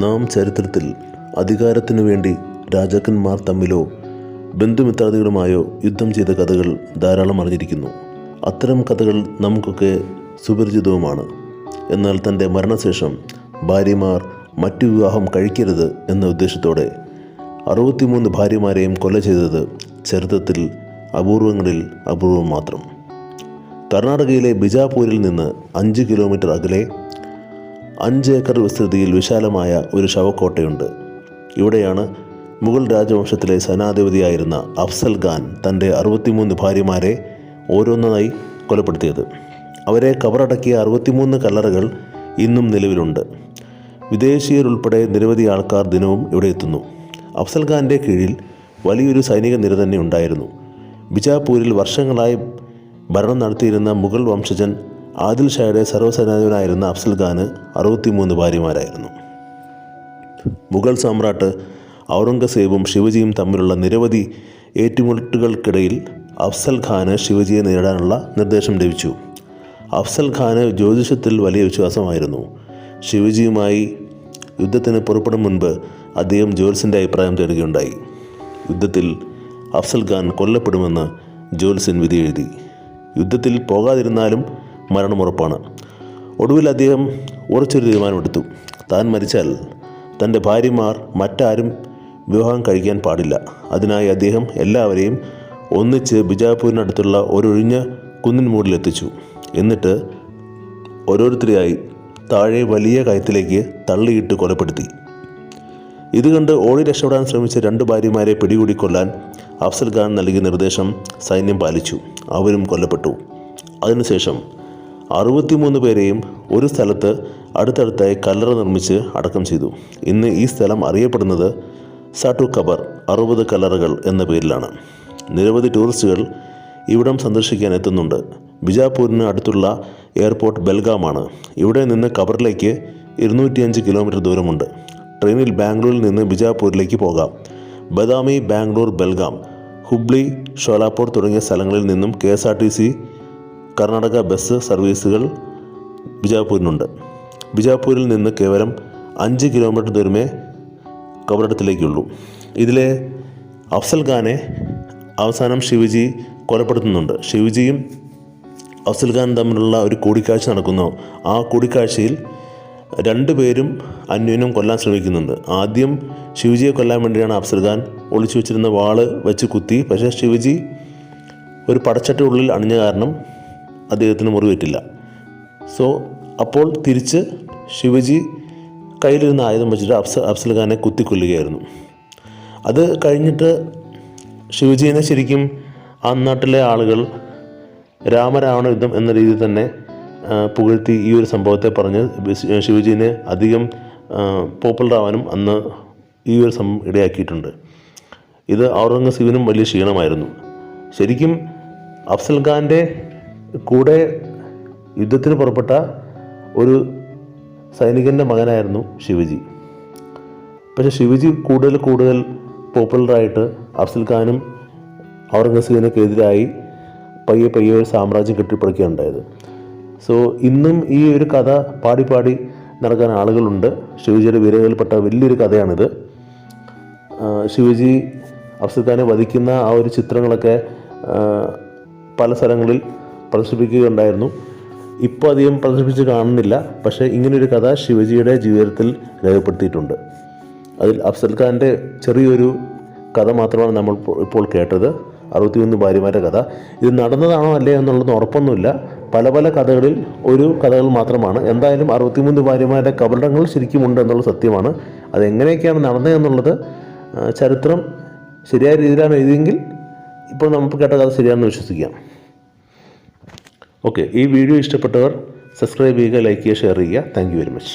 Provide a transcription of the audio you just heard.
നാം ചരിത്രത്തിൽ അധികാരത്തിനു വേണ്ടി രാജാക്കന്മാർ തമ്മിലോ ബന്ധുമിത്രാദികളുമായോ യുദ്ധം ചെയ്ത കഥകൾ ധാരാളം അറിഞ്ഞിരിക്കുന്നു. അത്തരം കഥകൾ നമുക്കൊക്കെ സുപരിചിതവുമാണ്. എന്നാൽ തൻ്റെ മരണശേഷം ഭാര്യമാർ മറ്റു വിവാഹം കഴിക്കരുത് എന്ന ഉദ്ദേശത്തോടെ 63 ഭാര്യമാരെയും കൊല ചെയ്തത് ചരിത്രത്തിൽ അപൂർവങ്ങളിൽ അപൂർവം മാത്രം. കർണാടകയിലെ ബിജാപൂരിൽ നിന്ന് 5 കിലോമീറ്റർ അകലെ 5 ഏക്കർ വിസ്തൃതിയിൽ വിശാലമായ ഒരു ശവക്കോട്ടയുണ്ട്. ഇവിടെയാണ് മുഗൾ രാജവംശത്തിലെ സേനാധിപതിയായിരുന്ന അഫ്സൽ ഖാൻ തൻ്റെ 63 ഭാര്യമാരെ ഓരോന്നായി കൊലപ്പെടുത്തിയത്. അവരെ കബറടക്കിയ 63 കല്ലറകൾ ഇന്നും നിലവിലുണ്ട്. വിദേശീയരുൾപ്പെടെ നിരവധി ആൾക്കാർ ദിനവും ഇവിടെ എത്തുന്നു. അഫ്സൽ ഖാൻ്റെ കീഴിൽ വലിയൊരു സൈനിക നിര തന്നെ ഉണ്ടായിരുന്നു. ബിജാപൂരിൽ വർഷങ്ങളായി ഭരണം നടത്തിയിരുന്ന മുഗൾ വംശജൻ ആദിൽ ഷായുടെ സർവ്വസേനാധിപനായിരുന്ന അഫ്സൽ ഖാന് 63 ഭാര്യമാരായിരുന്നു. മുഗൾ സാമ്രാട്ട് ഔറംഗസേബും ശിവജിയും തമ്മിലുള്ള നിരവധി ഏറ്റുമുട്ടലുകൾക്കിടയിൽ അഫ്സൽ ഖാന് ശിവജിയെ നേടാനുള്ള നിർദ്ദേശം ലഭിച്ചു. അഫ്സൽ ഖാന് ജ്യോതിഷത്തിൽ വലിയ വിശ്വാസമായിരുന്നു. ശിവജിയുമായി യുദ്ധത്തിന് പുറപ്പെടും മുൻപ് അദ്ദേഹം ജ്യോത്സ്യൻ്റെ അഭിപ്രായം തേടുകയുണ്ടായി. യുദ്ധത്തിൽ അഫ്സൽ ഖാൻ കൊല്ലപ്പെടുമെന്ന് ജ്യോത്സ്യൻ വിധി എഴുതി. യുദ്ധത്തിൽ പോകാതിരുന്നാലും മരണം ഉറപ്പാണ്. ഒടുവിൽ അദ്ദേഹം ഉറച്ചൊരു തീരുമാനമെടുത്തു. താൻ മരിച്ചാൽ തൻ്റെ ഭാര്യമാർ മറ്റാരും വിവാഹം കഴിക്കാൻ പാടില്ല. അതിനായി അദ്ദേഹം എല്ലാവരെയും ഒന്നിച്ച് ബിജാപൂരിനടുത്തുള്ള ഒരൊഴിഞ്ഞ കുന്നിൻ മുകളിലെത്തിച്ചു. എന്നിട്ട് ഓരോരുത്തരെയായി താഴെ വലിയ കയത്തിലേക്ക് തള്ളിയിട്ട് കൊലപ്പെടുത്തി. ഇത് കണ്ട് ഓടി രക്ഷപ്പെടാൻ ശ്രമിച്ച 2 ഭാര്യമാരെ പിടികൂടി കൊല്ലാൻ അഫ്സൽ ഖാൻ നൽകിയ നിർദ്ദേശം സൈന്യം പാലിച്ചു. അവരും കൊല്ലപ്പെട്ടു. അതിനുശേഷം 63 പേരെയും ഒരു സ്ഥലത്ത് അടുത്തടുത്തായി കല്ലറ നിർമ്മിച്ച് അടക്കം ചെയ്തു. ഇന്ന് ഈ സ്ഥലം അറിയപ്പെടുന്നത് സാട്ടു ഖബർ 60 കല്ലറകൾ എന്ന പേരിലാണ്. നിരവധി ടൂറിസ്റ്റുകൾ ഇവിടം സന്ദർശിക്കാൻ എത്തുന്നുണ്ട്. ബിജാപൂരിന് അടുത്തുള്ള എയർപോർട്ട് ബെൽഗാമാണ്. ഇവിടെ നിന്ന് ഖബറിലേക്ക് 205 കിലോമീറ്റർ ദൂരമുണ്ട്. ട്രെയിനിൽ ബാംഗ്ലൂരിൽ നിന്ന് ബിജാപൂരിലേക്ക് പോകാം. ബദാമി, ബാംഗ്ലൂർ, ബെൽഗാം, ഹുബ്ലി, ഷോലാപൂർ തുടങ്ങിയ സ്ഥലങ്ങളിൽ നിന്നും KSRTC കർണാടക ബസ് സർവീസുകൾ ബിജാപൂരിനുണ്ട്. ബിജാപൂരിൽ നിന്ന് കേവലം 5 കിലോമീറ്റർ ദൂരമേ ഖബറിടത്തിലേക്കുള്ളൂ. ഇതിലെ അഫ്സൽ ഖാനെ അവസാനം ശിവജി കൊലപ്പെടുത്തുന്നുണ്ട്. ശിവജിയും അഫ്സൽ ഖാനും തമ്മിലുള്ള ഒരു കൂടിക്കാഴ്ച നടക്കുന്നു. ആ കൂടിക്കാഴ്ചയിൽ 2 പേരും അന്യോന്യം കൊല്ലാൻ ശ്രമിക്കുന്നുണ്ട്. ആദ്യം ശിവജിയെ കൊല്ലാൻ വേണ്ടിയാണ് അഫ്സൽ ഖാൻ ഒളിച്ചു വെച്ചിരുന്ന വാള് വെച്ച് കുത്തി. പക്ഷേ ശിവജി ഒരു പടച്ചട്ട ഉള്ളിൽ അണിഞ്ഞ കാരണം അദ്ദേഹത്തിന് മുറിവേറ്റില്ല. അപ്പോൾ തിരിച്ച് ശിവജി കയ്യിലിരുന്ന ആയുധം വെച്ചിട്ട് അഫ്സൽ ഖാനെ കുത്തിക്കൊല്ലുകയായിരുന്നു. അത് കഴിഞ്ഞിട്ട് ശിവജീനെ ശരിക്കും ആ നാട്ടിലെ ആളുകൾ രാമരാവണ യുദ്ധം എന്ന രീതിയിൽ തന്നെ പുകഴ്ത്തി ഈ ഒരു സംഭവത്തെ പറഞ്ഞ് ശിവജീനെ അധികം പോപ്പുലർ ആവാനും അന്ന് ഈ ഒരു സംഭവം ഇടയാക്കിയിട്ടുണ്ട്. ഇത് ഔറംഗസീബിനും വലിയ ക്ഷീണമായിരുന്നു. ശരിക്കും അഫ്സൽ ഖാൻ്റെ കൂടെ യുദ്ധത്തിന് പുറപ്പെട്ട ഒരു സൈനികൻ്റെ മകനായിരുന്നു ശിവജി. പക്ഷേ ശിവജി കൂടുതൽ പോപ്പുലറായിട്ട് അഫ്സൽ ഖാനും ഔറംഗസീബിനൊക്കെതിരായി പയ്യെ ഒരു സാമ്രാജ്യം കെട്ടിപ്പടുക്കുകയുണ്ടായത്. ഇന്നും ഈ ഒരു കഥ പാടി നടക്കാൻ ആളുകളുണ്ട്. ശിവജിയുടെ വീരകളിൽപ്പെട്ട വലിയൊരു കഥയാണിത്. ശിവജി അഫ്സൽ ഖാനെ വധിക്കുന്ന ആ ഒരു ചിത്രങ്ങളൊക്കെ പല സ്ഥലങ്ങളിൽ പ്രദർശിപ്പിക്കുകയുണ്ടായിരുന്നു. ഇപ്പോൾ അധികം പ്രദർശിപ്പിച്ച് കാണുന്നില്ല. പക്ഷേ ഇങ്ങനെയൊരു കഥ ശിവജിയുടെ ജീവിതത്തിൽ രേഖപ്പെടുത്തിയിട്ടുണ്ട്. അതിൽ അഫ്സൽ ഖാൻ്റെ ചെറിയൊരു കഥ മാത്രമാണ് നമ്മൾ ഇപ്പോൾ കേട്ടത്, 63 ഭാര്യമാരുടെ കഥ. ഇത് നടന്നതാണോ അല്ലേ എന്നുള്ളത് ഉറപ്പൊന്നുമില്ല. പല കഥകളിൽ ഒരു കഥകൾ മാത്രമാണ്. എന്തായാലും 63 ഭാര്യമാരുടെ കബറിടങ്ങൾ ശരിക്കും ഉണ്ട് എന്നുള്ളത് സത്യമാണ്. അതെങ്ങനെയൊക്കെയാണ് നടന്നതെന്നുള്ളത് ചരിത്രം ശരിയായ രീതിയിലാണ് എഴുതിയെങ്കിൽ ഇപ്പോൾ നമുക്ക് കേട്ട കഥ ശരിയാണെന്ന് വിശ്വസിക്കാം. ഓക്കെ, ഈ വീഡിയോ ഇഷ്ടപ്പെട്ടവർ സബ്സ്ക്രൈബ് ചെയ്യുക, ലൈക്ക് ചെയ്യുക, ഷെയർ ചെയ്യുക. Thank you very much.